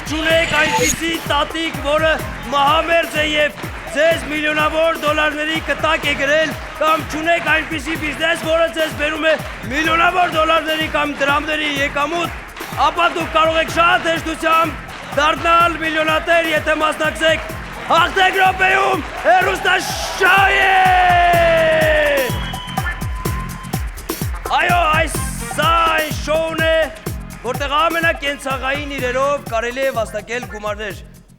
չունեք այնպիսի տատիկ, որը մահամերձ է և ձեզ միլիոնավոր դոլարների կտակ է գրել, կամ չունեք այնպիսի բիզնես, որը ձեզ բերում է միլիոնավոր դոլարների կամ դրամների եկամուտ, ապա դուք կարող եք շատ հեշտությամբ դառնալ միլիոնատեր, եթե մասնակցեք Հաղթեք րոպեում հեռուստաշոուի։ Այո, սա այն շոուն է, որտեղ ամենակենցաղային իրերով կարելի է վաստակել գումարներ։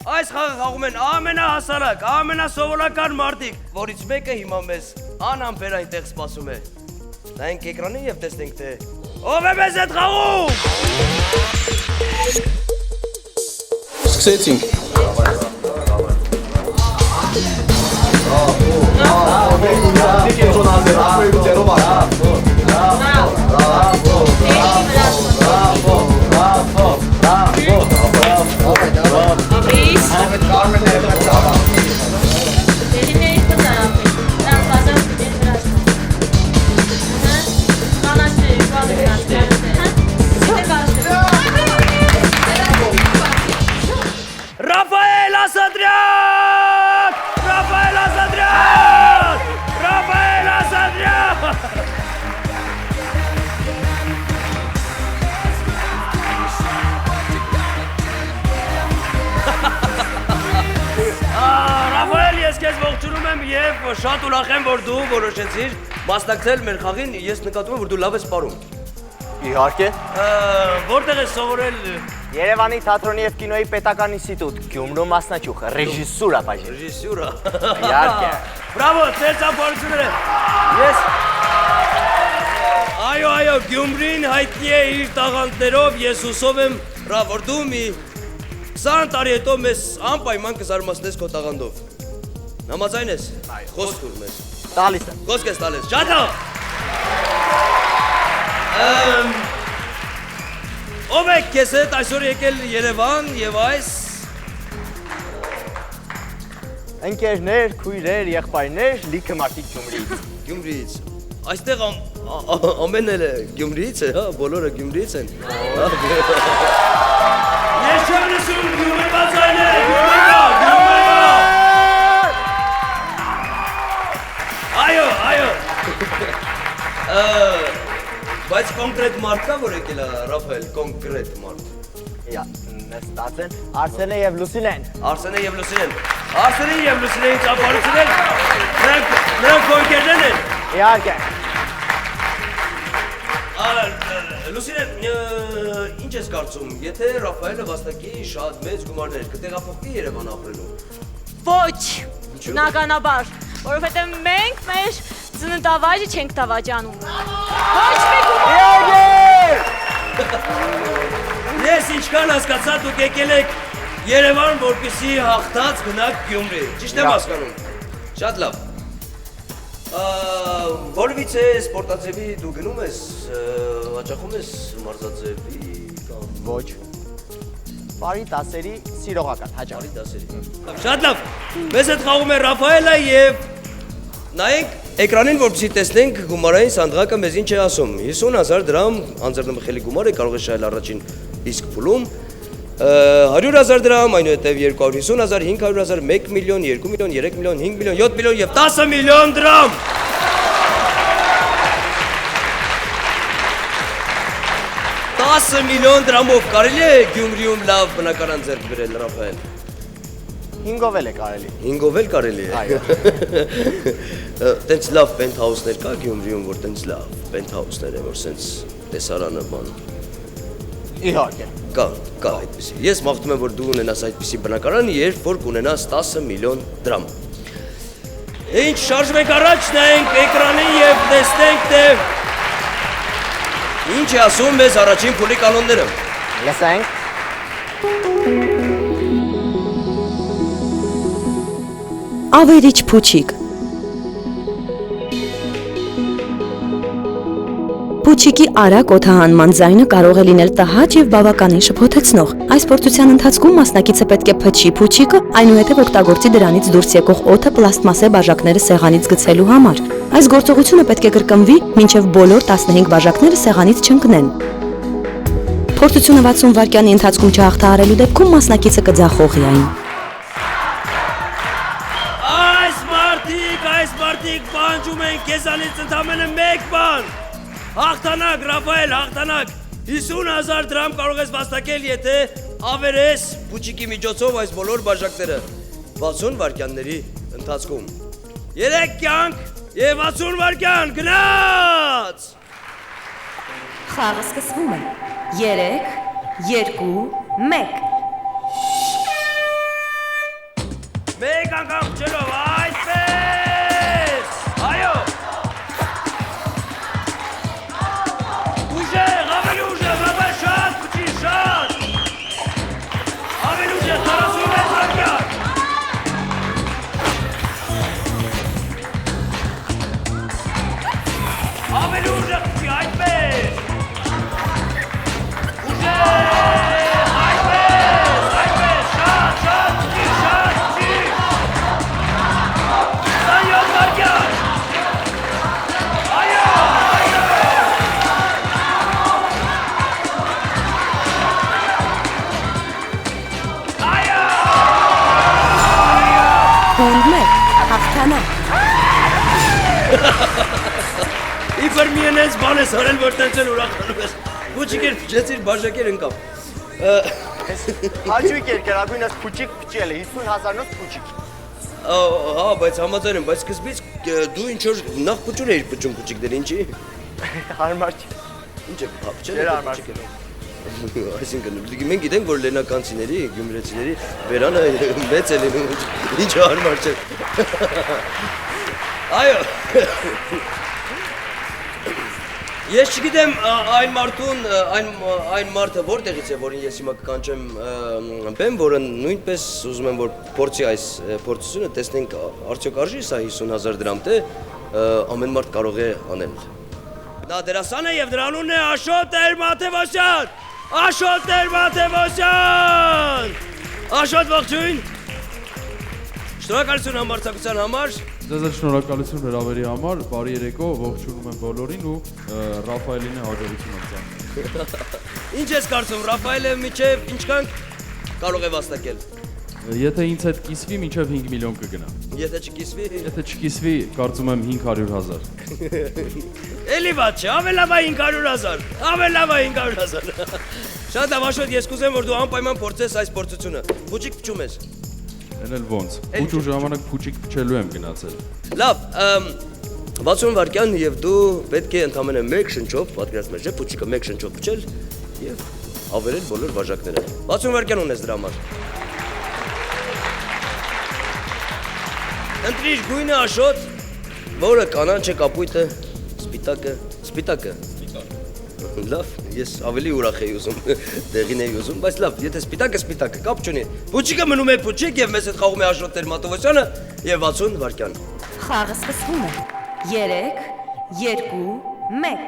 Այս խաղը խաղում են ամենահասարակ, ամենասովորական մարդիկ, որից մեկը հիմա մեզ անհամբեր այնտեղ սպասում է։ Նայենք էկրանին և տեսնենք, թե ով է մեզ հետ խաղում։ Սկսեցինք։ Ռաֆայել Ասադրյան! Ռաֆայել Ասադրյան! Ռաֆայել Ասադրյան! Ռաֆայել, ես քեզ ողջունում եմ և շատ ուրախ եմ, որ դու որոշեցիր մասնակցել մեր խաղին, ես նկատում եմ, որ դու լավ ես պարում։ Իհարկե։ Որտեղ ես սովորել։ Երևանի թատրոնի և կինոյի պետական ինստիտուտ, Գյումրու մասնաճյուղ, ռեժիսուրա բաժին։ Ռեժիսուրա։ Իհարկե։ Բրավո, ձեր ծափարությունները։ Ես Այո, Գյումրին հայտնի է իր տաղանդներով, ես հուսով եմ, որ դու մի 20 տարի հետո մեզ անպայման կզարմացնես քո տաղանդով։ Համաձայն ես։ Խոսք տուր մեզ։ Տալիս եմ։ Խոսք ես տալիս։ Շատ լավ։ Ով եք քեզ հետ այսօր եկել Երևան և այս Ընկերներ, քույրեր, եղբայրներ, լիքը մարդիկ Գյումրիից։ Գյումրիից։ Այստեղ ամեն էլ Գյումրիից է, հա, բոլորը Գյումրիից են։ Ես չեմ լսում Գյումրվա ձայները, Գյումրվա։ Այո։ Բայց կոնկրետ մարդ կա, որ եկել է, Ռաֆայել, կոնկրետ մարդ։ Նստած են Արսենը և Լուսինեն։ Արսենը և Լուսինեն։ Արսենին և Լուսինեին ծափարություններ, նրանք քո ընկերներն են։ Իհարկե։ Լուսինեն, ինչ ես կարծում, եթե Ռաֆայելը վաստակի շատ մեծ գումարներ, կտեղափոխվի Երևան ապրելու։ Ոչ, բնականաբար, որովհետև մենք մեր ծննդավայրը չենք դավաճանում։ Ոչ մի գումար։ Ես ինչքան հասկացա, դուք եկել եք Երևան, որպեսզի հաղթած գնաք Գյումրի, ճիշտ եմ հասկանում։ Շատ լավ։ Որևիցե սպորտաձևի դու գնում ես, հաճախում ես մարզաձևի կամ Ոչ։ Բարի դասերի սիրողական, հաճախ։ բարի դասերի։ Շատ լավ։ Մեզ հետ խաղում է Ռաֆայելը և նայենք էկրանին, որպեսզի տեսնենք գումարային սանդղակը մեզ ինչ է ասում։ 50,000 դրամ անձեռնմխելի գումար է, կարող է շահել առաջին իսկ փուլում։ 100,000 դրամ, այնուհետև 250,000, 500,000, 1 միլիոն, 2 միլիոն, 3 միլիոն, 5 միլիոն, 7 միլիոն և 10 միլիոն դրամ։ Տասը միլիոն դրամով կարելի է Գյումրիում լավ բնակարան ձեռք բերել, Ռաֆայել։ 5-ով էլ է կարելի։ 5-ով էլ կարելի է։ Այո։ Տենց լավ պենթհաուսներ կա Գյումրիում, որ տենց լավ պենթհաուսներ է, որ սենց տեսարանը բան։ Իհարկե։ Կա այդպիսի։ Ես մաղթում եմ, որ դու ունենաս այդպիսի բնակարան, երբ որ կունենաս 10 միլիոն դրամ։ Ինչ շարժվենք առաջ, նայենք էկրանին և տեսնենք, թե ինչ է ասում մեզ առաջին փուլի կանոնները։ Լսենք։ Ավերիչ փուչիկ։ Փուչիկի արագ օդահանման ձայնը կարող է լինել տհաճ և բավականին շփոթեցնող։ Այս փորձության ընթացքում մասնակիցը պետք է փչի փուչիկը, այնուհետև օգտագործի դրանից դուրս եկող օդը պլաստմասե բաժակները սեղանից գցելու համար։ Այս գործողությունը պետք է կրկնվի, մինչև բոլոր 15 բաժակները սեղանից չընկնեն։ Փորձությունը 60 վայրկյանի ընթացքում չհաղթահարելու դեպքում մասնակիցը կձախողի այն։ Այս մարդիկ պահանջում են քեզանից ընդամենը մեկ բան։ Հաղթանակ, Ռաֆայել, հաղթանակ։ 50,000 դրամ կարող ես վաստակել, եթե ավերես փուչիկի միջոցով այս բոլոր բաժակները 60 վայրկյանների ընթացքում։ 3 կյանք եւ 60 վայրկյան, գնաց։ Խաղը սկսվում է։ 3, 2, 1։ Մեկ անգամ փչելով, այսպես։ Այո։ Ուժեղ, ավելի ուժեղ, Ռաֆայել, շատ փչի, շատ։ Ավելի ուժեղ, 46 վայրկյան։ Ավելի ուժեղ փչի, այսպես։ Իբր մի ենենց բան ես արել, որ տենց են ուրախանում ես։ Փուչիկեր փչեցիր, բաժակեր ընկավ։ Հաճույք էր կրագույնս փուչիկ փչելը, 50,000-նոց փուչիկ։ Հա, բայց համաձայն եմ, բայց սկզբից դու ինչ որ նախ փուչուր էիր փչում փուչիկներ, ինչի։ Հարմար չի։ Ինչ է, փչել Չէր հարմար։ Այսինքն, մենք գիտենք, որ լենականցիների, գյումրեցիների բերանը մեծ է լինում, ինչ հարմար չէ։ Այո։ Ես չգիտեմ այն մարդուն, այն մարդը որտեղից է, որին ես հիմա կկանչեմ բեմ, որը նույնպես ուզում եմ, որ փորձի այս փորձությունը, տեսնենք արդյոք արժի սա 50,000 դրամ, թե ամեն մարդ կարող է անել։ Դա դերասան է եւ դրա անունն է Աշոտ Տեր-Մաթևոսյան։ Աշոտ Տեր-Մաթևոսյան։ Աշոտ, ողջույն։ Շնորհակալություն համարձակության համար։ Ձեզ շնորհակալություն հրավերի համար, բարի երեկո, ողջունում եմ բոլորին ու Ռաֆայելին է հաջողություն արձան։ Ինչ ես կարծում, Ռաֆայելը մինչև ինչքան կարող է վաստակել։ Եթե ինձ հետ կիսվի, մինչև 5 միլիոն կգնա։ Եթե չկիսվի։ Եթե չկիսվի, կարծում եմ 500,000։ Էլի վատ չէ, ավելի լավ է 500,000։ Ավելի լավ է 500,000։ Շատ լավ, Աշոտ, ես կուզեմ, որ դու անպայման փորձես այս փորձությունը։ Փուչիկ փչում ես։ Էն էլ ոնց։ Փուչու ժամանակ փուչիկ փչելու եմ գնացել։ Լավ, 60 վայրկյան եւ դու պետք է ընդամենը 1 շնչով, պատկերացնես, չէ՞, փուչիկը 1 շնչով փչել եւ ավերել բոլոր բաժակները։ 60 վայրկյան ունես դրա համար։ Ընտրիր գույնը, Աշոտ, որը կանաչ է, կապույտը, սպիտակը։ Լավ, ես ավելի ուրախ էի ուզում, տեղին էի ուզում, բայց լավ, եթե սպիտակը, կապ չունի։ Փուչիկը մնում է փուչիկ եւ մեզ հետ խաղում է Աշոտ Տեր-Մաթևոսյանը եւ 60 վայրկյան։ Խաղը սկսվում է։ 3, 2, 1։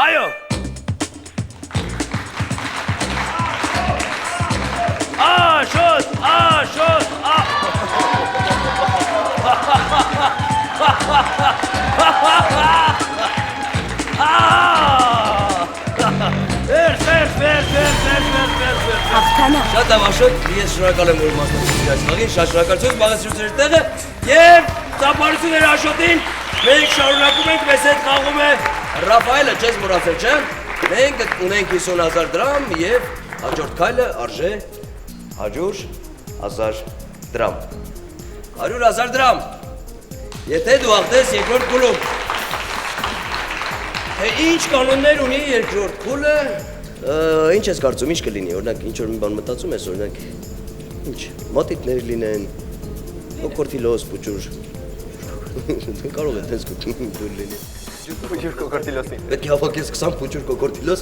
Այո։ Աշոտ, Հաղթանակ։ Շատ լավ, Աշոտ, ես շնորհակալ եմ, որ մասնակցեցիր այս խաղին, շատ շնորհակալություն, զբաղեցրիր տեղը եւ ծափարություններ Աշոտին։ Մենք շարունակում ենք, մեզ հետ խաղում է Ռաֆայելը, չես մոռացել, չէ՞։ Մենք ունենք 50,000 դրամ եւ հաջորդ քայլը արժե 100,000 դրամ։ 100,000 դրամ։ Եթե դու հաղթես երկրորդ փուլում։ Թե ինչ կանոններ ունի երկրորդ փուլը, ինչ ես կարծում, ինչ կլինի, օրինակ ինչ որ մի բան մտածում ես, օրինակ ինչ, մատիտներ լինեն, կոկորտիլոս, փուչուր։ Կարող է տես դուր լինի։ Փուչուր կոկորտիլոսի։ Պետք է հավաքես 20 փուչուր կոկորտիլոս,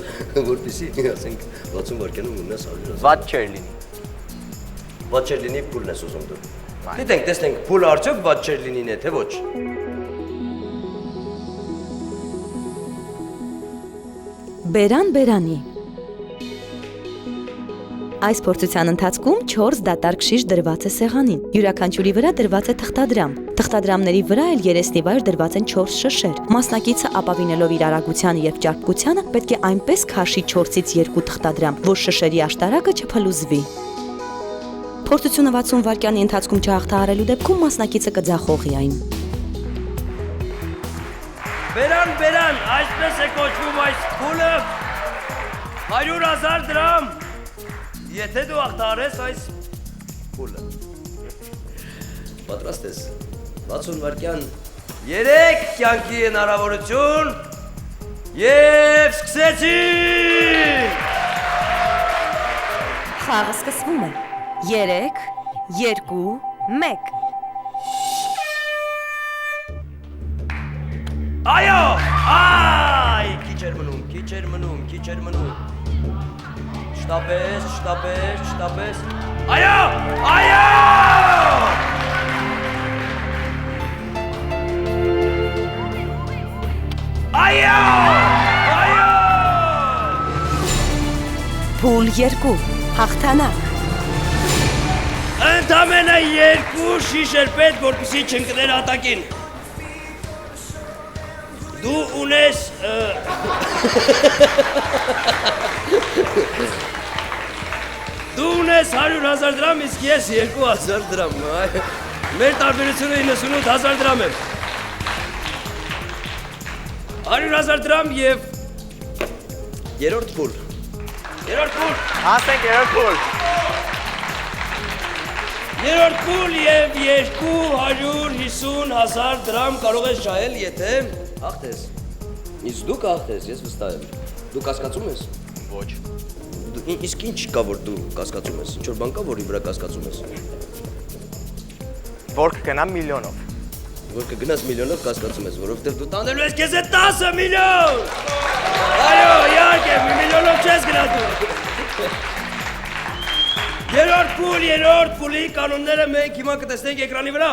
որպեսզի ասենք 60 վայրկյանում ունես 100,000։ Վատ չէր լինի։ Վատ չէր լինի, փուլն ես ուզում դու։ Դիտենք, տեսնենք, փուլը արդյոք վատ չէր լինին է, թե ոչ։ Բերան Բերանի։ Այս փորձության ընթացքում 4 դատարկ շիշ դրված է սեղանին։ Յուրաքանչյուրի վրա դրված է թղթադրամ։ Թղթադրամների վրա էլ երեսնի վայր դրված են 4 շշեր։ Մասնակիցը ապավինելով իր արագությանը եւ ճարպկությանը պետք է այնպես քաշի 4-ից 2 թղթադրամ, որ շշերի աշտարակը չփլուզվի։ Փորձությունը 60 վայրկյանի ընթացքում չհաղթահարելու դեպքում մասնակիցը կձախողի այն։ Բերան, այսպես է կոչվում այս փուլը 100,000 դրամ։ Եթե դու ախտարես այս փուլը։ Պատրաստ ես։ 60 վայրկյան 3 կյանքի հնարավորություն եւ սկսեցինք։ Խաղը սկսվում է։ 3, 2, 1։ Այո! Այ, քիչ էր մնում։ Շտապես։ Այո! Փուլ 2, հաղթանակ։ Ընդամենը 2 շիշ էր պետք, որպեսզի չընկներ հատակին։ Դու ունես Դու ունես 100,000 դրամ, իսկ ես 2,000 դրամ։ Մեր տարբերությունը 98,000 դրամ է։ 100,000 դրամ եւ երրորդ փուլ։ Ասենք երրորդ փուլ։ Երրորդ փուլ եւ 250,000 դրամ կարող ես շահել, եթե հաղթես։ Իսկ դու կհաղթես, ես վստահ եմ։ Դու կասկածում ես։ Ոչ։ Իսկ ինչ կա, որ դու կասկածում ես։ Ինչ որ բան կա, որի վրա կասկածում ես։ Որ կգնամ միլիոնով։ Որ կգնաս միլիոնով կասկածում ես, որովհետև դու տանելու ես քեզ այդ 10 միլիոն։ Այո, իհարկե, միլիոնով չես գնա դու։ Երրորդ փուլի կանոնները մենք հիմա կտեսնենք էկրանի վրա։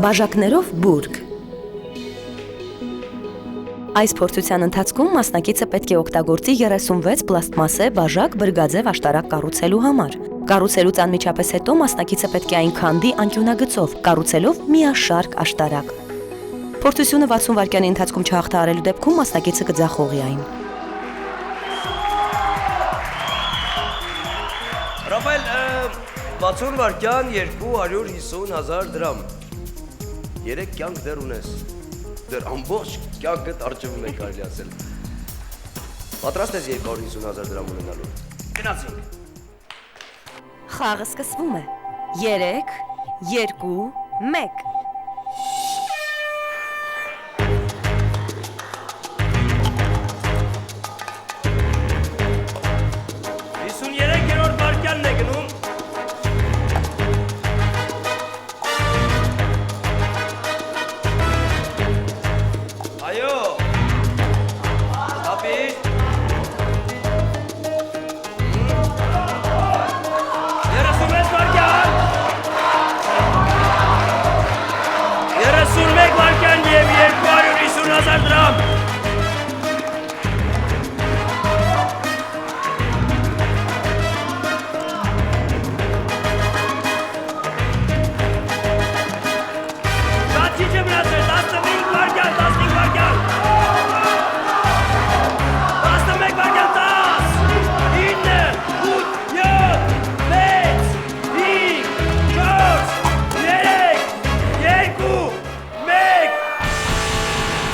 Բաժակներով բուրգ։ Այս փորձության ընթացքում մասնակիցը պետք է օգտագործի 36 պլաստմասե բաժակ բրգաձև աշտարակ կառուցելու համար։ Կառուցելուց անմիջապես հետո մասնակիցը պետք է այն քանդի անկյունագծով, կառուցելով միաշարք աշտարակ։ Փորձությունը 60 վայրկյանի ընթացքում չհաղթահարելու դեպքում մասնակիցը կձախողի այն։ Ռաֆայել, 60 վայրկյան 250,000 դրամ։ 3 կյանք դեռ ունես։ Դեռ ամբողջ կյանքդ առջևում է կարելի ասել։ Պատրաստ ես 250,000 դրամ ունենալու։ Գնացինք։ Խաղը սկսվում է։ 3, 2, 1։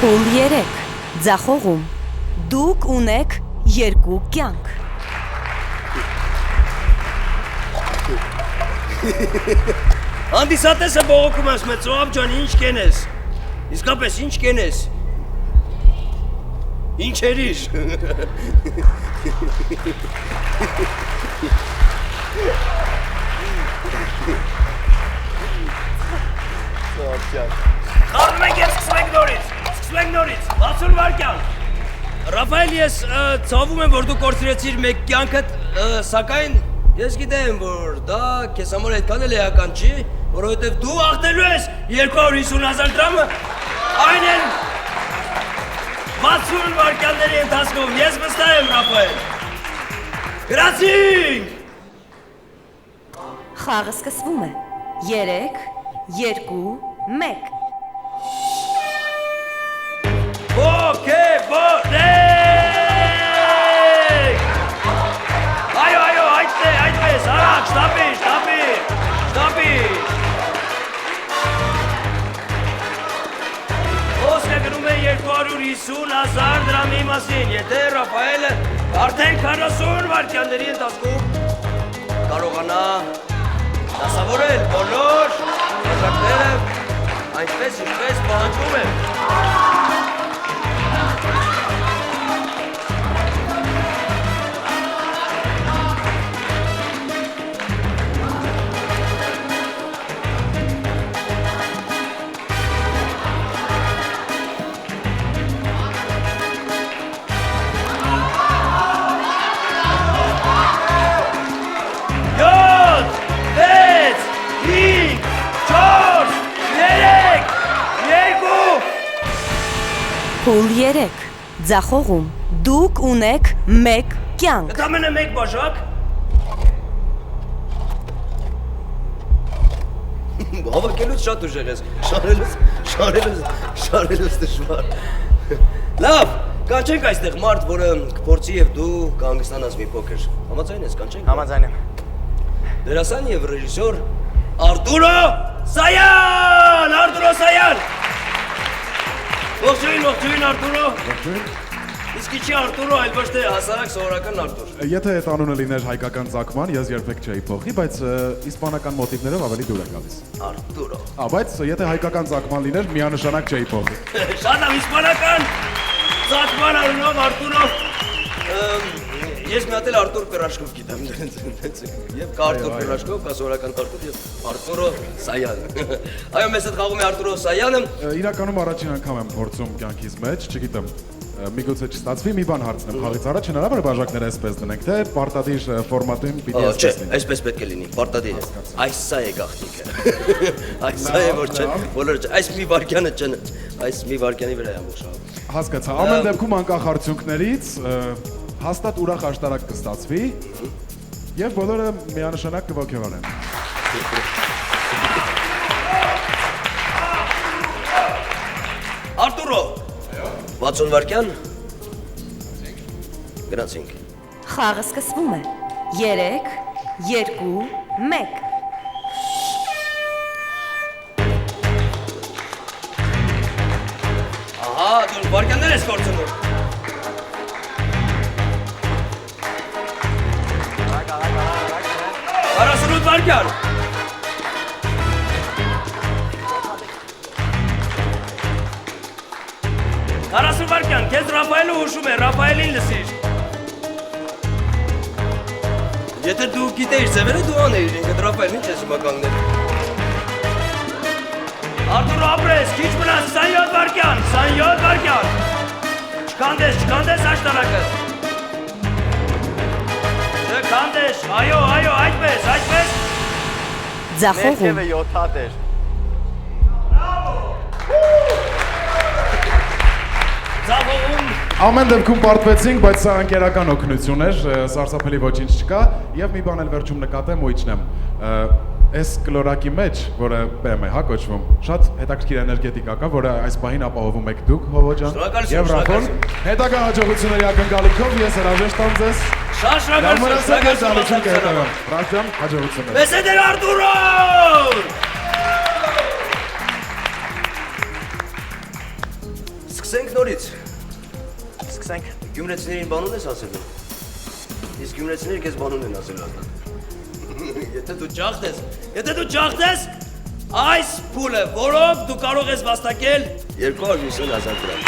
Փուլ 3, ձախողում։ Դուք ունեք 2 կյանք։ Հանդիսատեսը բողոքում ասում է, ծոհապ ջան, ինչ կենես։ Իսկապես ինչ կենես։ Ինչ երիշ։ Ծոհապ ջան։ Խաղում ենք և սկսում ենք նորից, 60 վայրկյան։ Ռաֆայել, ես ցավում եմ, որ դու կորցրեցիր մեկ կյանքդ, սակայն ես գիտեմ, որ դա քեզ համար այդքան էլ էական չի, որովհետև դու հաղթելու ես 250,000 դրամը, այն էլ 60 վայրկյանների ընթացքում ես վստահ եմ Ռաֆայել։ Գրացինք։ Խաղը սկսվում է։ 3, 2, 1։ Ոգևորեք։ Այո, այդպես, առաջ, շտապի։ Խոսքը գնում է 250,000 դրամի մասին, եթե Ռաֆայելը արդեն 40 վայրկյանների ընթացքում կարողանա դասավորել բոլոր բաժակները այնպես, ինչպես պահանջվում է։ Փուլ 3։ Ձախողում դուք ունեք 1 կյանք։ Ընդամենը 1 բաժակ։ Հավաքելուց շատ ուժեղ ես, շարելուց դժվար։ Լավ, կանչենք այստեղ մարդ, որը կփորձի եւ դու կհանգստանաս մի փոքր։ Համաձայն ես, կանչենք։ Համաձայն եմ։ Դերասան եւ ռեժիսոր Արտուրո Սայան։ Ողջույն Արտուրո։ Իսկ ինչի Արտուրո, այլ ոչ թե հասարակ սովորական Արտուր։ Եթե այդ անունը լիներ հայկական ծագման, ես երբեք չէի փոխի, բայց իսպանական մոտիվներով ավելի դուր է գալիս։ Արտուրո։ Բայց եթե հայկական ծագման լիներ, միանշանակ չէի փոխի։ Շատ լավ, իսպանական ծագման անունով Արտուրո։ Ես մի հատ էլ Արտուր Պերաշկով գիտեմ եւ կա Արտուր Պերաշկով, կա սովորական Արտուր եւ Արտուրո Սայան։ Այո, մեզ հետ խաղում է Արտուրո Սայանը։ Իրականում առաջին անգամ եմ փորձում կյանքիս մեջ, չգիտեմ, միգուցե չստացվի, մի բան հարցնեմ խաղից առաջ, հնարավոր է բաժակները այսպես դնենք, թե պարտադիր ֆորմատին պիտի Չէ, այսպես լինի։ այսպես պետք է լինի, պարտադիր է։ Այս սա է գաղտնիքը։ Այս սա է որ չէ, բոլորը չէ, այս մի վարքյանը չն, այս մի վարքյանի վրա է ամբողջ խաղը։ Հասկացա, ամեն դեպքում անկախ արդյունքներից հաստատ ուրախ աշտարակ կստացվի եւ բոլորը միանշանակ կողքեվանեն։ Արտուրո 60 վարքյան։ Գնացինք։ Խաղը սկսվում է։ 3, 2, 1։ Ահա, դու վարքյաններ ես կորցնում։ 48 վայրկյան։ 40 վայրկյան, քեզ Ռաֆայելը հուշում է, Ռաֆայելին լսիր։ Եթե դու գիտեիր ձևերը, դու անեիր, ինքդ Ռաֆայել, ինչ ես հիմա կանգնել։ Արտուր ապրես, քիչ մնաց 27 վայրկյան, 27 վայրկյան։ Չքանդես աշտարակը։ Չքանդես, այո, այդպես։ Ձախողում Ներքևը 7 հատ էր։ Ձախողում։ Ամեն դեպքում պարտվեցինք, բայց սա անկերական օգնություն էր, սարսափելի ոչինչ չկա եւ մի բան էլ վերջում նկատեմ ու իջնեմ։ Այս կլորակի մեջ, որը բեմ է, հա կոչվում, շատ հետաքրքիր էներգետիկա կա, որը այս պահին ապահովում եք դուք, Հովո ջան, եւ Ռաֆոն։ Հետագա հաջողությունների ակնկալիքով ես հրաժեշտ տամ ձեզ։ Շատ շնորհակալ։ Ռաֆ ջան, հաջողություններ։ Մեզ հետ էր Արտուրո։ Սկսենք նորից։ Սկսենք։ Գյումրեցիներին բանուն ես ասելու։ Իսկ գյումրեցիները քեզ բանուն են ասելու։ Եթե դու ջախտես, այս փուլը, որով դու կարող ես վաստակել 250,000 դրամ։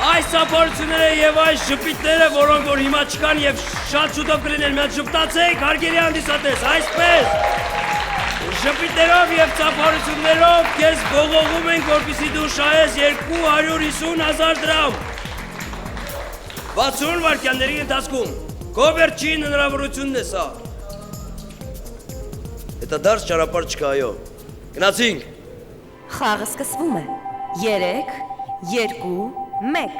այս ծափարությունները եւ այս ժպիտները, որոնք որ հիմա չկան եւ շատ շուտով կլինեն, մի հատ ժպտացեք, հարգելի հանդիսատես, այսպես ժպիտներով եւ ծափարություններով քեզ ողողում ենք, որպեսզի դու շահես 250,000 դրամ։ 60 վայրկյանների ընթացքում քո վերջին հնարավորությունն է սա։ Դա դարձ ճանապարհ չկա, այո։ Գնացինք։ Խաղը սկսվում է։ 3, 2-1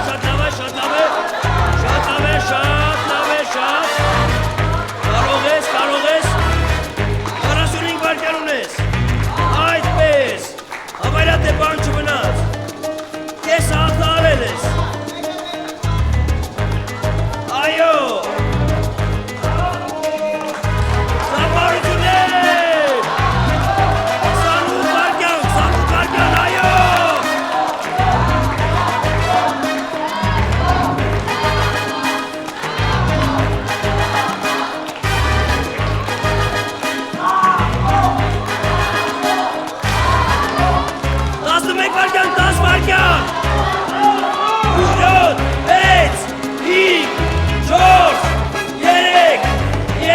Շատ լավ է, շատ լավ է, շատ լավ է, շատ լավ է, շատ կարող ես 45 վարկյան ունես, այդպես, համարյա թե բան չմնաց, կես հաղթ արել ես, այո, սապարություններ, 28 վարկյան, այո, Դաս վարկյան, 7, 6, 5, 4, 3, 2,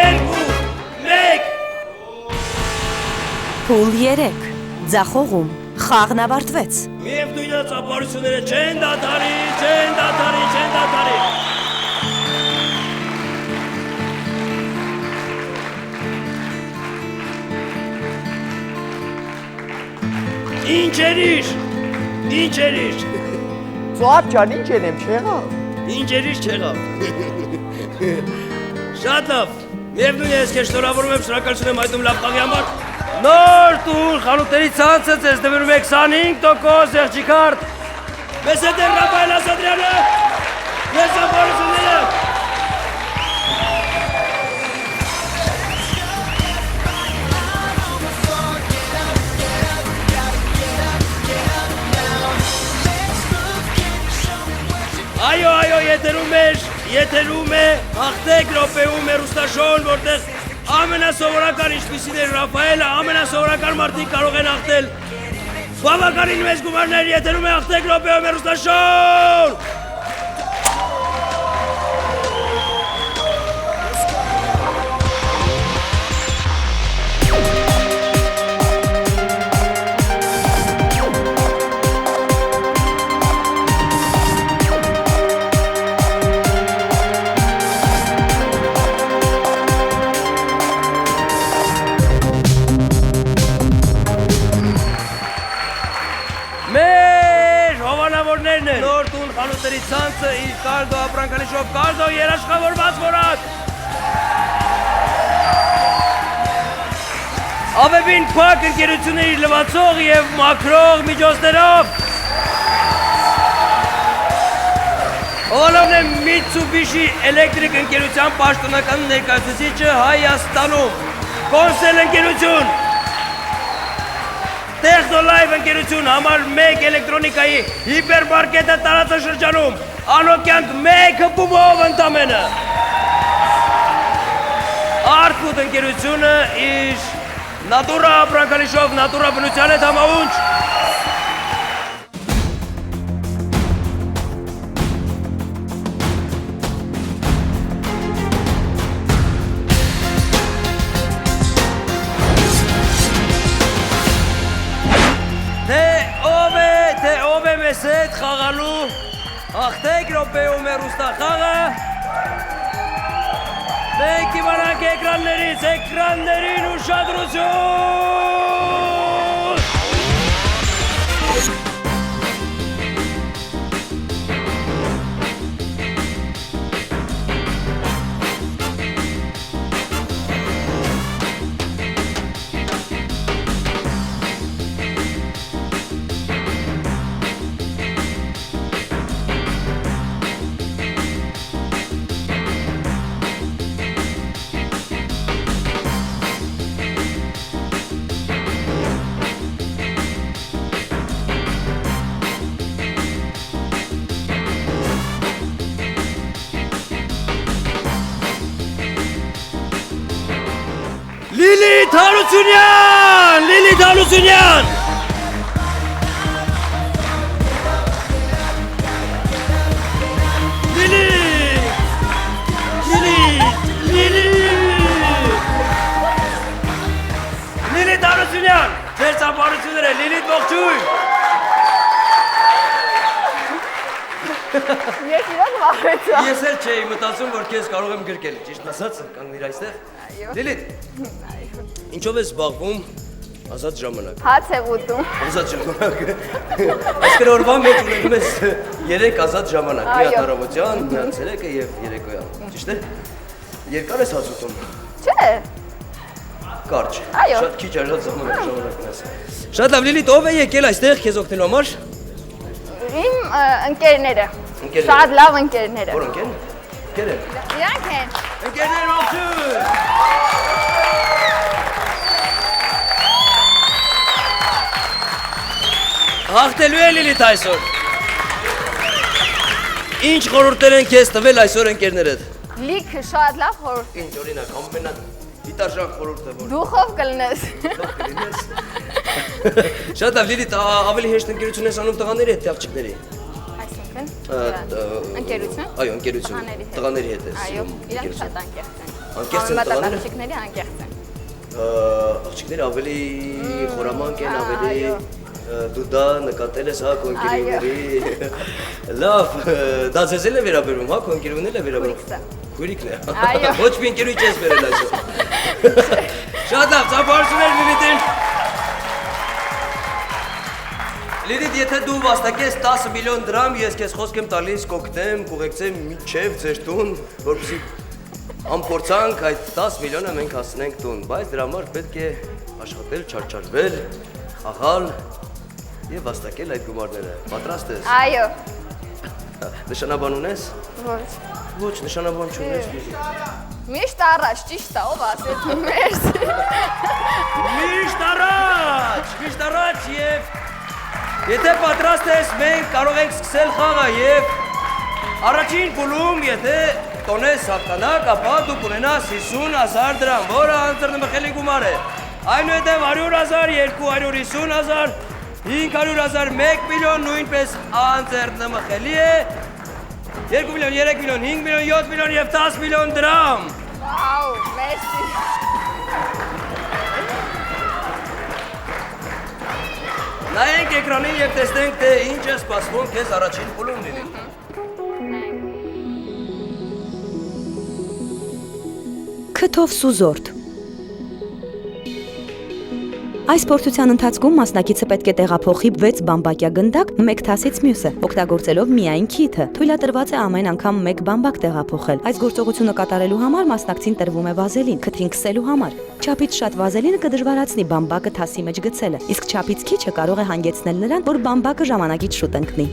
1 Փուլ 3 Ձախողում խաղն ավարտվեց Միևնույնը ծափարությունները չեն դադարի, չեն դադարի, չեն դադարի Ինչ երիշ, ինչ երիշ Ծուատ ջան, ինչ ենեմ, չեղավ։ Ինչ երիշ չեղավ Շատ լավ Միևնույն է ես քեզ շնորհավորում եմ, շնորհակալություն եմ հայտնում լավ խաղի համար Նոր տուն խանութների ցանցը ձեզ նվիրում է 25% եղջի քարտ Մեզ հետ է Ռաֆայել Ասատրյանը Ես ապարությունները Այո, եթերում է հաղթեք րոպեում հեռուստաշոուն, որտեղ ամենասովորական ինչպիսին է Ռաֆայելը, ամենասովորական մարդիկ կարող են հաղթել բավականին մեծ գումարներ, եթերում է հաղթեք րոպեում հեռուստաշոուն Նոր տուն խանութների ցանցը իր կարդո ապրանքանիշով կարդո երաշխավորված որակ Ավեբին փակ ընկերությունը իր լվացող և մաքրող միջոցներով Ոլովն է Mitsubishi Electric ընկերության պաշտոնական ներկայացուցիչը Հայաստանում Կոնսել ընկերություն Տեխնոլայվ ընկերություն համար 1 էլեկտրոնիկայի հիպերմարկետը տարածաշրջանում անոքյանք 1 հպումով ընդամենը Արտֆուդ ընկերությունը իր նատուրա ապրանքանիշով նատուրա բնության հետ համահունչ Թե ով է մեզ հետ խաղալու հաղթեք րոպեում հեռուստախաղը Մենք իմանանք էկրաններից, էկրաններին ուշադրություն Լիլիթ Հարությունյան, Լիլիթ Հարությունյան Լիլիթ Հարությունյան, ձեր ծափարությունները, Լիլիթ ողջույն Ես իրան վախեցա։ Ես էլ չէի մտածում, որ քեզ կարող եմ գրկել, ճիշտ ասած, կանգնիր այստեղ։ Լիլիթ, ինչով ես զբաղվում ազատ ժամանակ։ Հաց եմ ուտում։ Ազատ ժամանակ։ Այսքան օրվա մեջ ունենում ես 3 ազատ ժամանակ՝ մի հատ առավոտյան, մի հատ ցերեկը եւ երեկոյան։ Ճիշտ է։ Երկար ես հաց ուտում։ Չէ։ Կարճ։ Այո։ Շատ քիչ ժամանակն ես։ Շատ լավ, Լիլիթ, ով է եկել այստեղ քեզ օգնելու համար։ Իմ ընկերները։ Ընկերները։ Շատ լավ ընկերները։ Որոնք են։ Ընկերներ։ Իրանք են։ Ընկերներ ողջույն։ Հաղթելու է Լիլիթ այսօր։ Ինչ խորհուրդներ են քեզ տվել այսօր ընկերներդ։ Լիքը շատ լավ խորհուրդ։ Ինչ օրինակ, ամենա դիտարժան խորհուրդը որ Դուխով կլնես։ Շատ լավ, Լիլիթ, ավելի հեշտ ընկերություն ես անում տղաների հետ, թե աղջիկների։ Այսինքն ընկերություն։ Այո, ընկերություն։ Տղաների հետ ես։ Այո, իրանք շատ անկեղծ են։ Անկեղծ են տղաները։ Աղջիկների անկեղծ են։ Աղջիկները ավելի խորամանկ են, ավելի դու դա նկատել ես հա քո ընկերուների։ Լավ, դա ձեզ էլ է վերաբերում, հա քո ընկերուներին էլ է վերաբերում։ Քույրիկն է։ Այո։ Ոչ մի ընկերուի չես վերել այսօր։ Շատ լավ, ծափարություններ Լիլիթին։ Լիլիթ, եթե դու վաստակես 10 միլիոն դրամ, ես քեզ խոսք եմ տալիս, կօգնեմ, կուղեկցեմ մինչև ձեր տուն, որպեսզի ամփորձանք այդ 10 միլիոնը մենք հասնենք տուն, բայց դրա համար պետք է աշխատել, չարչարվել, խաղալ եւ վաստակել այդ գումարները։ Պատրաստ ես։ Այո։ Նշանաբան ունես։ Ոչ։ Ոչ, նշանաբան չունես։ Միշտ առաջ, ճիշտ է, ով ասեց։ Մերսի։ Միշտ առաջ եւ եթե պատրաստ ես, մենք կարող ենք սկսել խաղը եւ առաջին փուլում, եթե տոնես հաղթանակ, ապա դու կունենաս 50,000 դրամ, որը անձեռնմխելի գումար է։ Այնուհետև 100,000, 250,000, 500,000, 1 միլիոն նույնպես անձեռնմխելի է։ 2 միլիոն, 3 միլիոն, 5 միլիոն, 7 միլիոն եւ 10 միլիոն դրամ։ Վաու, մերսի։ Նայենք էկրանին եւ տեսնենք, թե ինչ է սպասվում քեզ առաջին փուլում լինի։ Քթով սուզորդ։ Այս փորձության ընթացքում մասնակիցը պետք է տեղափոխի 6 բամբակյա գնդակ մեկ թասից մյուսը, օգտագործելով միայն քիթը։ Թույլատրված է ամեն անգամ 1 բամբակ տեղափոխել։ Այս գործողությունը կատարելու համար մասնակցին տրվում է վազելին, քթին քսելու համար։ Չափից շատ վազելինը կդժվարացնի բամբակը թասի մեջ գցելը, իսկ չափից քիչը կարող է հանգեցնել նրան, որ բամբակը ժամանակից շուտ ընկնի։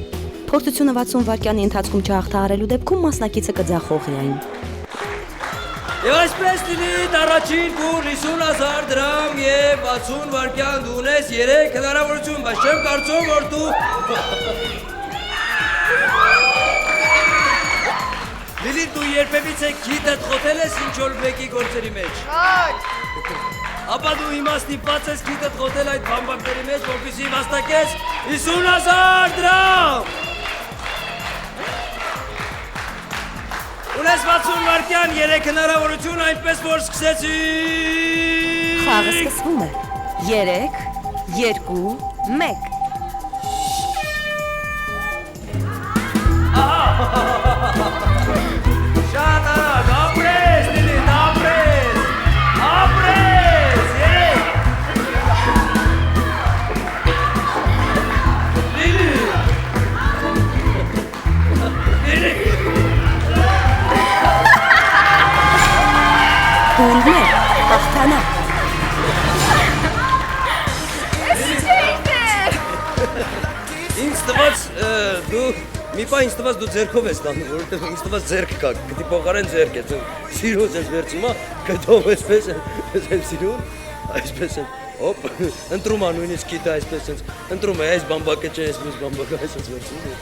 Փորձությունը 60 վայրկյանի ընթացքում չհաղթահարելու դեպքում մասնակիցը կձախողի այն։ Եվ այսպես Լիլիթ, առաջին փուլ 50,000 դրամ եւ 60 վայրկյան դու ունես 3 հնարավորություն, բայց չեմ կարծում, որ դու Լիլիթ, դու երբևիցե քիթդ խոթել ես ինչ-որ մեկի գործերի մեջ։ Ոչ։ Ապա դու հիմա ստիպված ես քիթդ խոթել այդ բամբակների մեջ, որպեսզի վաստակես 50,000 դրամ։ Ունես 60 վայրկյան, 3 հնարավորություն, այնպես որ սկսեցի։ Խաղը սկսվում է։ 3, 2, 1։ Շատ արագ, ապրես, Լիլիթ, ապրես, երեք։ Լիլիթ։ Հուններ, հաղթանակ։ Ինձ տված դու մի պահ ինձ տված դու ձեռքով ես տանում, որովհետև ինձ տված ձեռք կա, գտի փոխարեն ձեռք է, դու սիրուն ես վերցնում, գտով այսպես եմ սիրուն, այսպես եմ, հոպ, ընտրում ա նույնիսկ քիթը այսպես եմ, ընտրում է այս բամբակը չէ, այս մյուս բամբակը այսպես վերցնում։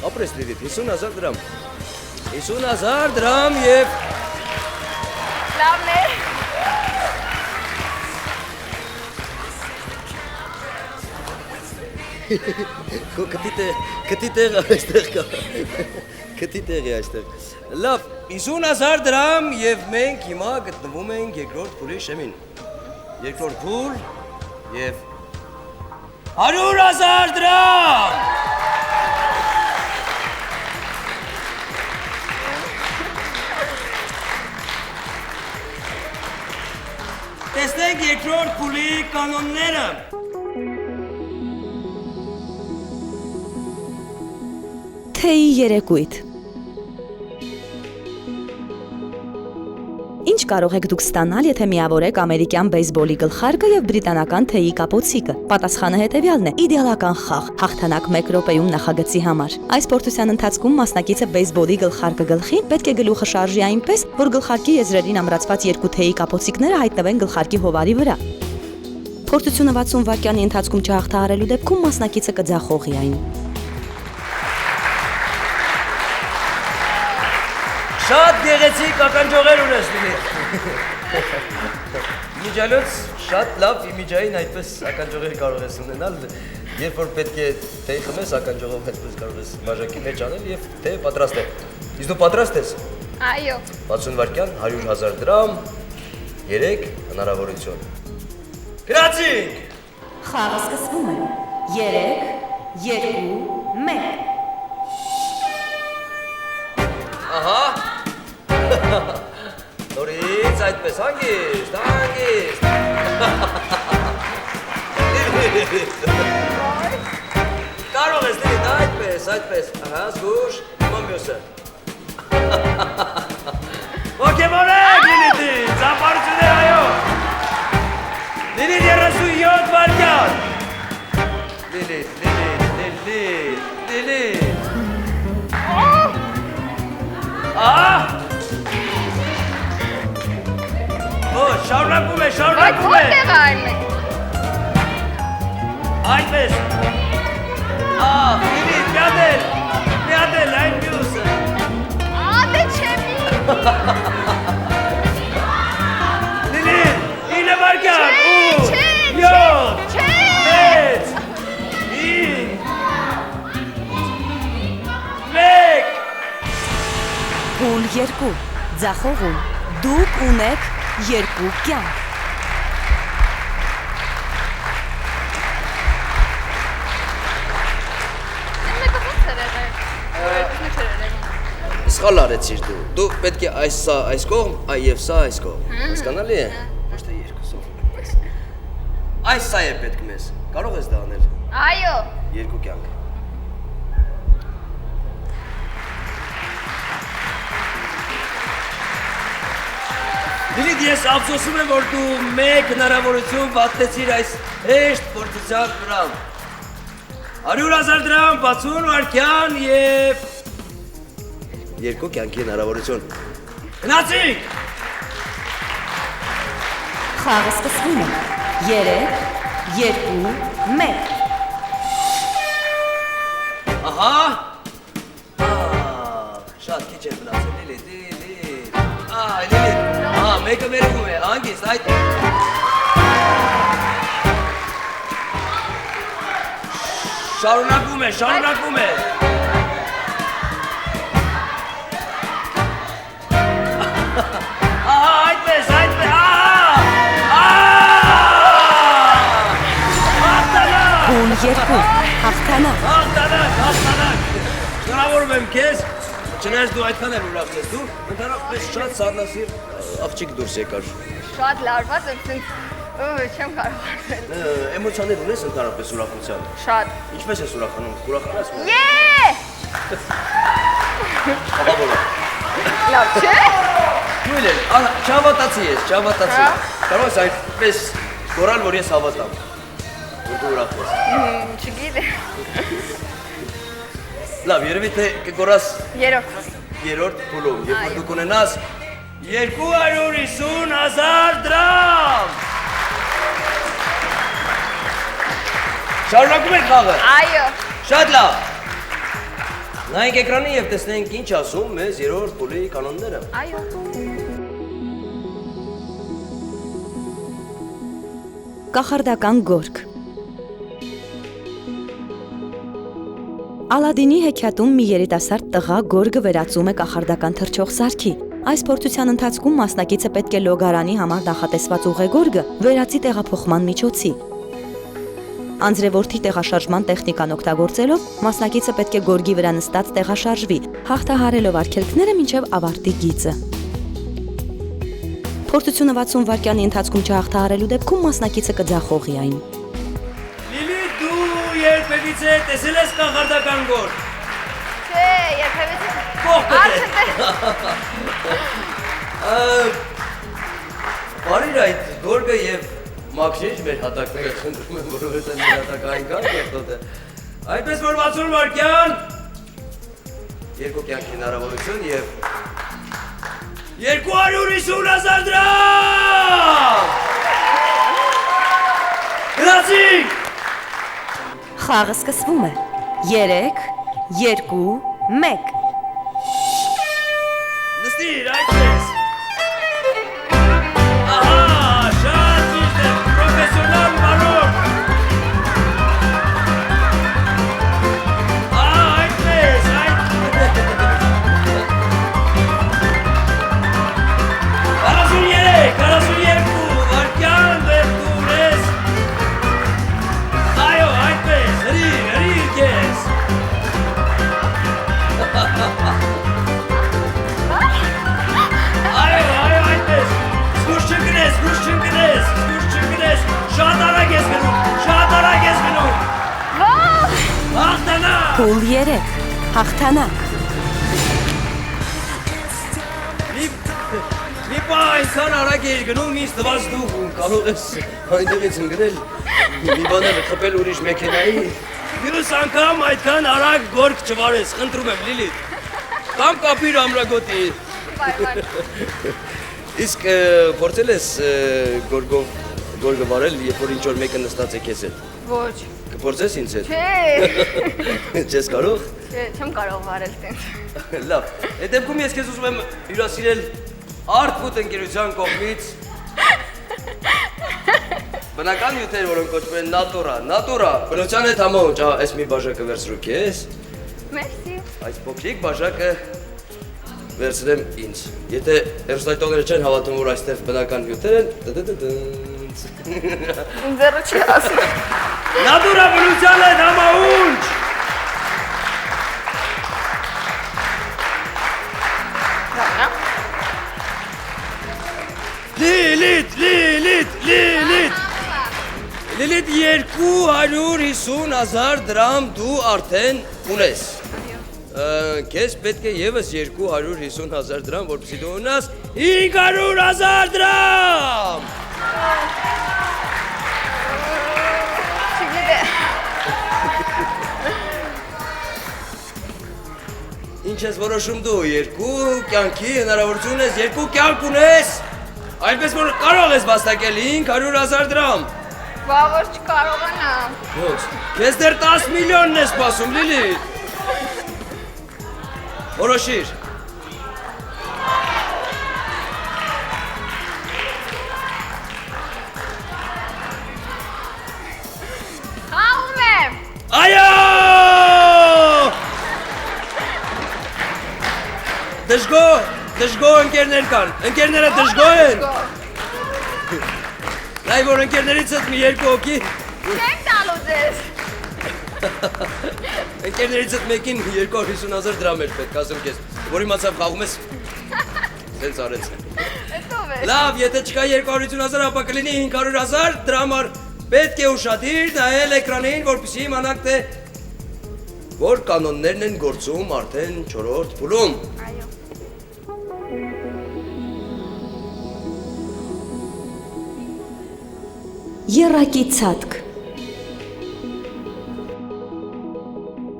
Ապրես Լիլիթ, 50,000 դրամ։ 50,000 դրամ եւ Լավն է։ Քո կտի տեղը այստեղ կա։ Կտի տեղի այստեղ։ Լավ, 50,000 դրամ եւ մենք հիմա գտնվում ենք երկրորդ փուլի շեմին։ Երկրորդ փուլ եւ 100,000 դրամ։ Տեսնենք երկրորդ փուլի կանոնները։ Թեյի երեկույթ։ Ինչ կարող եք դուք ստանալ, եթե միավորեք ամերիկյան բեյսբոլի գլխարկը եւ բրիտանական թեյի կապոցիկը։ Պատասխանը հետեւյալն է՝ իդեալական խաղ, հաղթանակ 1 րոպեում նախագծի համար։ Այս սպորտության ընթացքում մասնակիցը բեյսբոլի գլխարկը գլխին պետք է գլուխը շարժի այնպես, որ գլխարկի եզրերին ամրացված երկու թեյի կապոցիկները հայտնվեն գլխարկի հովարի վրա։ Փորձությունը 60 վայրկյանի ընթացքում չհաղթահարելու դեպքում մասնակիցը կձախողի այն։ Շատ գեղեցիկ ականջողեր ունես լինի։ Միջալոց շատ լավ իմիջային այդպես ականջողեր կարող ես ունենալ, երբ որ պետք է թեյ խմես, ականջողով այդպես կարող ես բաժակի մեջ անել եւ թեյը պատրաստ է։ Իսկ դու պատրաստ ես։ Այո։ 60 վայրկյան, 100,000 դրամ, 3 հնարավորություն։ Գրացինք։ Խաղը սկսվում է։ 3, 2, 1։ Ահա։ Նորից այդպես հանգիստ, հանգիստ։ Կարող ես դրիտ այդպես, այդպես։ Ահա, զգուշ, մամյոսը։ Ոգևորեք Լիլիթին, ծափարություններ այո։ Լիլիթ 37 վայրկյան։ Լիլիթ։ Շարունակում է։ Որտեղ այլմեք։ Այդպես։ Լիլիթ, մի հատ էլ, այն մյուսը։ Դե չեմի։ Լիլիթ, 9 վայրկյան, 8, Չէ, 7, 6, 5, 1։ Փուլ 2։ Ձախողում։ Դուք ունեք 2 կյանք։ Մեկը ո՞նց էր եղել։ Որևէ չէր եղել։ Սխալ արեցիր դու։ Դու պետք է այս կողմ, եւ սա այս կողմ։ Հասկանալի է։ Ոչ թե երկուսով։ Այս սա է պետք մեզ։ Կարող ես դա անել։ Այո։ 2 կյանք։ Լիլիթ, ես ափսոսում եմ, որ դու մեկ հնարավորություն վատեցիր այս հեշտ փորձության վրա։ 100,000 դրամ, 60 վայրկյան եւ 2 կյանքի հնարավորություն։ Գնացինք։ Խաղը սկսվում է։ 3, 2, 1։ Ահա։ Շատ քիչ է մնացել, Լիլիթ։ Լիլիթ։ Մեկը վերևում է, հանգիստ, այդ։ Շարունակում է։ Ահա, այդպես, Հաղթանակ։ Փուլ 2։ Հաղթանակ։ Շնորհավորում եմ քեզ, չնայած դու այդքան էլ ուրախ ես, դու ընդհանրապես շատ սառնասիր աղջիկ դուրս եկար։ Շատ լարված եմ, չեմ կարող ասել։ Էմոցիաներ ունես ընդհանրապես ուրախության։ Շատ։ Ինչպես ես ուրախանում, ուրախանաս մոտ։ Ահա որը։ Լավ չէ։ Նույն էլ, չհավատացի ես։ Կարող ես այդպես գոռալ, որ ես հավատամ։ Որ դու ուրախ ես։ Չգիտեմ։ Լավ, երևի թե կգոռաս Երրորդ փուլում, երբ որ դու կունենաս 250,000 դրամ։ Շարունակում ենք խաղը։ Այո։ Շատ լավ։ Նայենք էկրանին եւ տեսնենք ինչ ասում մեզ երրորդ փուլի կանոնները։ Այո։ Կախարդական գորգ։ Ալադինի հեքիաթում մի երիտասարդ տղա գորգը վերածում է կախարդական թռչող սարքի։ Այս փորձության ընթացքում մասնակիցը պետք է լոգարանի համար նախատեսված ուղեգորգը վերածի տեղափոխման միջոցի։ Անձրևորդի տեղաշարժման տեխնիկան օգտագործելով մասնակիցը պետք է գորգի վրա նստած տեղաշարժվի, հաղթահարելով արգելքները մինչև ավարտի գիծը։ Փորձությունը 60 վայրկյանի ընթացքում չհաղթահարելու դեպքում մասնակիցը կձախողի այն։ Լիլիթ, դու երբևիցե տեսել ես կախարդական գորգ։ Չէ, երբևէ Կողքը Արդ Բարիր այդ գորգը և մաքրիչ մեր հատակները խնդրում եմ, որովհետև մեր հատակը այնքան կերտոտ է։ Այդպես որ 60 վայրկյան, Երկու կյանք հնարավորություն և 250,000 դրամ։ Գրացինք։ Խաղը սկսվում է։ 3, 2, 1։ Նստիր, այդպես։ Ահա, շատ ճիշտ է, պրոֆեսիոնալ բարոք։ Այդպես, այդպես։ 43, 42, վարկյան վերդում ես։ Այո, այդպես, հրիր կես։ Այո, այդպես, զգուշ չընկնես, շատ արագ ես գնում, հաղթանակ։ Փուլ 3, հաղթանակ։ մի պա այնքան արագ էր գնում, ինձ տված դու կարող ես այնտեղից ընկնել, մի բաներ խփել ուրիշ մեքենայի։ Մյուս անգամ այդքան արագ գորգ չվարես, խնդրում եմ Լիլիթ։ Կամ կապիր ամրագոտի։ Իսկ փորձել ես գորգը վարել, երբ որ ինչ-որ մեկը նստած է քեզ հետ։ Ոչ, Կփորձես ինձ հետ։ չէ, Չես կարող։ չէ, չեմ կարող վարել տենց։ Լավ, այդ դեպքում ես քեզ ուզում եմ հյուրասիրել Արտպուտ ընկերության կողմից բնական նյութեր, որոնք կոչվում են նատուրա, բնության հետ համահունչ, այս մի բաժակը վերցրու քեզ, Մերսի։ այս փոքրիկ բաժակը վերցրեմ ինձ։ Եթե հեռուստատիտողները չեն հավատում, որ այստեղ բնական նյութեր են, Ձեռը չի ասում։ Նատուրա բնության հետ համահունչ։ Լիլիթ 250,000 դրամ դու արդեն ունես։ Քեզ պետք է եւս 250,000 դրամ, որպեսզի դու ունենաս 500,000 դրամ։ Չգիտե։ Ինչ ես որոշում դու, երկու կյանքի հնարավորություն ես, երկու կյանք ունես, այնպես որ կարող ես վաստակել 500,000 դրամ։ Բա որ չկարողանամ։ Ոնց, քեզ դեռ 10 միլիոնն է սպասում, Լիլիթ։ Որոշիր։ Խաղում եմ։ Այո! Դժգո ընկերներ կան, ընկերները դժգո են։ Լայ որ ընկերներիցդ մի երկու հոգի, Չեմ տալու ձեզ։ ընկերներիցդ մեկին 250,000 դրամ էր պետք, ասում քեզ, որ իմացավ խաղում ես, սենց արեց։ Էդով է։ Լավ, եթե չկա 250,000, ապա կլինի 500,000 դրամ, պետք է ուշադիր նայել էկրանին, որպեսզի իմանաք թե որ կանոններն են գործում արդեն 4-րդ փուլում։ Այո։ Եռակի ցատկ։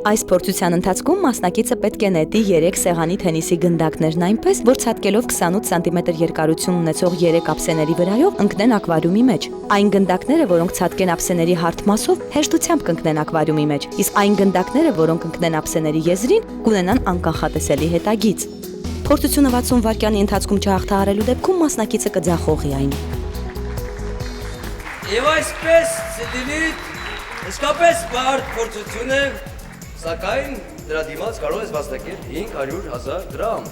Այս փորձության ընթացքում մասնակիցը պետք է նետի 3 սեղանի թենիսի գնդակներն այնպես, որ ցատկելով 28 սանտիմետր երկարություն ունեցող 3 ափսեների վրայով ընկնեն ակվարիումի մեջ։ Այն գնդակները, որոնք ցատկեն ափսեների հարթ մասով, հեշտությամբ կընկնեն ակվարիումի մեջ, իսկ այն գնդակները, որոնք ընկնեն ափսեների եզրին, կունենան անկանխատեսելի հետագիծ։ Փորձությունը 60 վայրկյանի ընթացքում չհաղթահարելու դեպքում մասնակիցը կձախողի այն։ Եվ այսպես, Լիլիթ, իսկապես բարդ փորձություն է, սակայն դրա դիմաց կարող ես վաստակել 500,000 դրամ,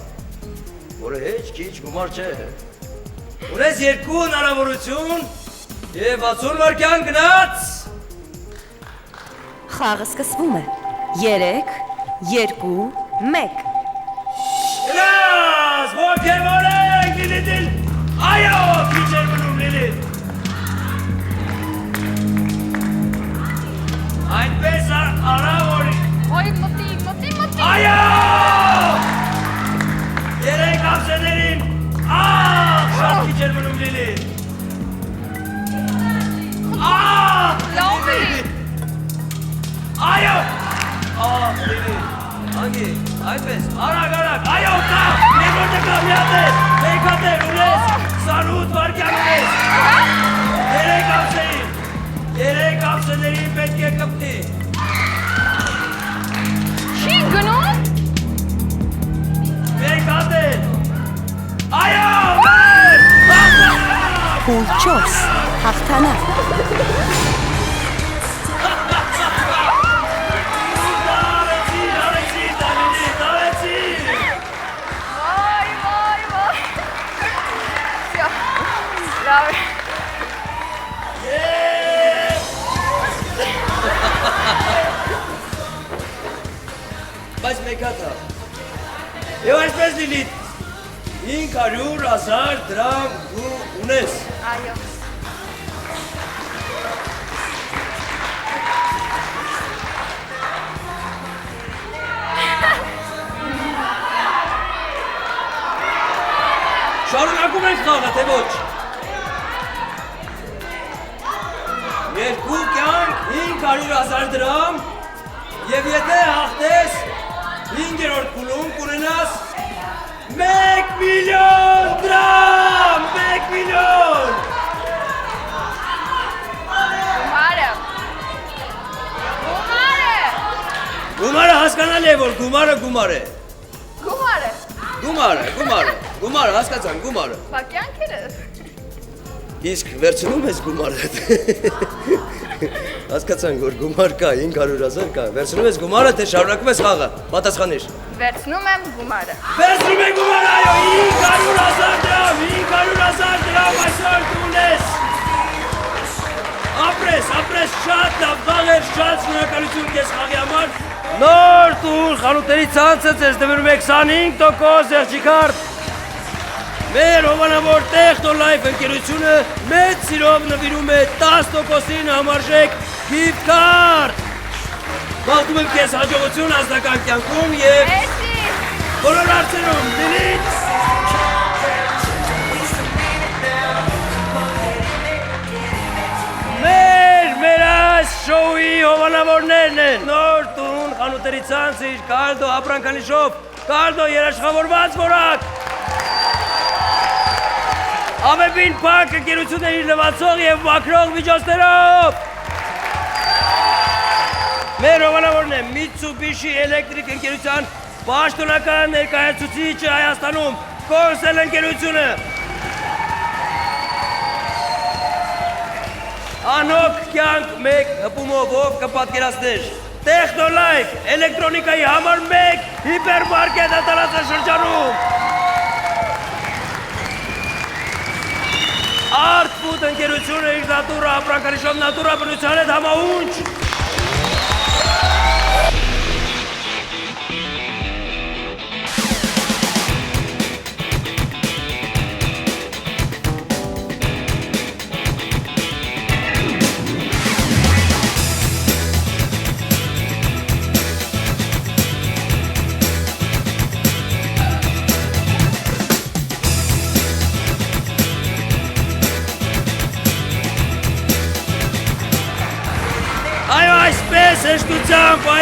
որը հեչ քիչ գումար չէ։ Ունես երկու հնարավորություն եւ 60 վայրկյան գնաց։ Խաղը սկսվում է։ 3, 2, 1։ Գնաց, ոգևորեք, Լիլիթին, այո, Այնպես արա որ Ոյ մտի։ Այո! Երեք ամսեներին շատ քիչ էր մնում Լիլի։ Լավի։ Այո! Լիլի, անգի, այնպես, արագ, այո, կա, երկրորդը կա, մի հատ է, մեկ հատ է, ունես, 28 վարկյան ունես։ Երեք ամսեներին պետք է կպտի։ Չի գնում։ Մեկ հատ է։ Այո, մեր, հաղթանակ։ Փուլ 4 հաղթանակ Լավ։ Բայց մեկ հատ է։ Եվ այսպես Լիլիթ, 500,000 դրամ դու ունես։ Այո։ Շարունակում ենք խաղը, թե ոչ։ Երկու կյանք 500,000 դրամ և եթե հաղթես 5-րդ փուլում կունենաս 1 միլիոն դրամ, 1 միլիոն։ Գումարը հասկանալի է, որ գումարը գումար է։ Գումարը, հասկացան, գումարը։ Բա կյանքերը։ Իսկ վերցնում ես գումարը։ Հասկացան, որ գումար կա, 500,000 կա։ Վերցնում ես գումարը, թե շարունակում ես խաղը։ Պատասխանիր։ Վերցնում եմ գումարը։ Վերցնում եք գումարը, այո, 500,000 դրամ, 500,000 դրամ այսօր դու ունես։ Ապրես, շատ լավ խաղ էր, շատ շնորհակալություն քեզ խաղի համար։ Նոր տուն խանութերի ցանցը ձեզ դվերում է 25% զեղչիկարդ։ Մեր հովանավոր Տեխնոլայֆ ընկերությունը մեծ սիրով նվիրում է 10%-ին համարժեք gift card։ Մաղթում եմ քեզ հաջողություն անձնական կյանքում և բոլոր հարցերում Լիլիթ։ Մեր այս շոուի հովանավորներն են։ Նոր տուն խանութերի ցանցիր, Կարդո ապրանքանիշով, Կարդո երաշխավորված որակ։ Ավեբին պակ ընկերությունների լվացող և մաքրող միջոցներով։ Մեր հովանավորն է Mitsubishi Electric ընկերության պաշտոնական ներկայացուցիչը Հայաստանում, Կոնսել ընկերությունը։ Անոք կյանք մեկ հպումով ով կպատկերացներ։ Տեխնոլայֆ, էլեկտրոնիկայի համար մեկ հիպերմարկետ տարածաշրջանում։ Art Food ընկերությունը իր նատուրա ապրանքանիշով նատուրա բնության հետ համահունչ։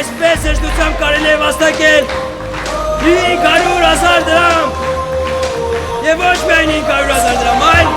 Այսպես հեշտությամբ կարելի է վաստակել 500,000 դրամ և ոչ միայն 500,000 դրամ, այլ